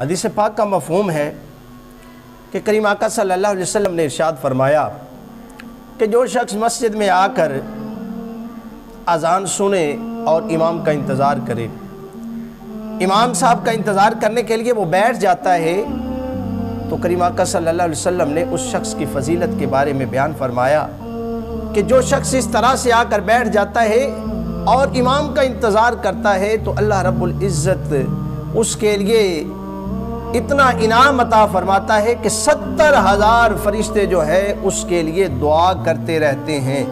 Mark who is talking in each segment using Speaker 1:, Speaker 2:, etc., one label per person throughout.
Speaker 1: حدیث پاک کا مفہوم ہے کہ کریم آقا صلی اللہ علیہ وسلم نے ارشاد فرمایا کہ جو شخص مسجد میں آ کر اذان سنے اور امام کا انتظار کرے، امام صاحب کا انتظار کرنے کے لیے وہ بیٹھ جاتا ہے، تو کریم آقا صلی اللہ علیہ وسلم نے اس شخص کی فضیلت کے بارے میں بیان فرمایا کہ جو شخص اس طرح سے آ کر بیٹھ جاتا ہے اور امام کا انتظار کرتا ہے تو اللہ رب العزت اس کے لیے اتنا انعام عطا فرماتا ہے کہ 70,000 فرشتے جو ہے اس کے لیے دعا کرتے رہتے ہیں۔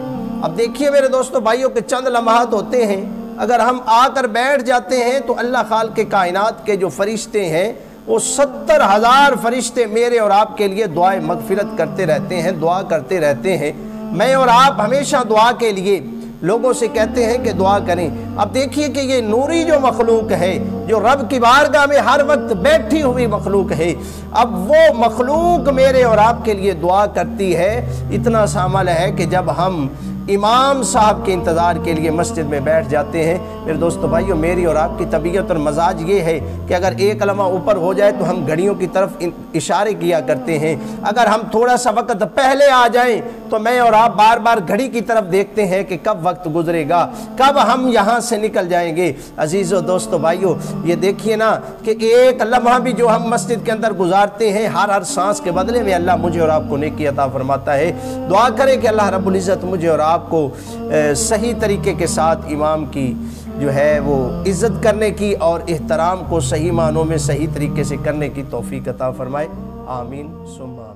Speaker 1: اب دیکھیے میرے دوستو بھائیوں کہ چند لمحات ہوتے ہیں، اگر ہم آ کر بیٹھ جاتے ہیں تو اللہ خالق کائنات کے جو فرشتے ہیں وہ 70,000 فرشتے میرے اور آپ کے لیے دعائے مغفرت کرتے رہتے ہیں، دعا کرتے رہتے ہیں۔ میں اور آپ ہمیشہ دعا کے لیے لوگوں سے کہتے ہیں کہ دعا کریں۔ اب دیکھیے کہ یہ نوری جو مخلوق ہے، جو رب کی بارگاہ میں ہر وقت بیٹھی ہوئی مخلوق ہے، اب وہ مخلوق میرے اور آپ کے لیے دعا کرتی ہے۔ اتنا سامل ہے کہ جب ہم امام صاحب کے انتظار کے لیے مسجد میں بیٹھ جاتے ہیں، میرے دوستو بھائیوں میری اور آپ کی طبیعت اور مزاج یہ ہے کہ اگر ایک لمحہ اوپر ہو جائے تو ہم گھڑیوں کی طرف اشارے کیا کرتے ہیں، اگر ہم تھوڑا سا وقت پہلے آ جائیں تو میں اور آپ بار بار گھڑی کی طرف دیکھتے ہیں کہ کب وقت گزرے گا، کب ہم یہاں سے نکل جائیں گے۔ عزیزو دوستو بھائیوں یہ دیکھیے نا کہ ایک لمحہ بھی جو ہم مسجد کے اندر گزارتے ہیں، ہر سانس کے بدلے میں اللہ مجھے اور آپ کو نیکی عطا فرماتا ہے۔ دعا کریں کہ اللہ رب العزت مجھے اور آپ کو صحیح طریقے کے ساتھ امام کی جو ہے وہ عزت کرنے کی اور احترام کو صحیح معنوں میں صحیح طریقے سے کرنے کی توفیق عطا فرمائے۔ آمین ثم آمین۔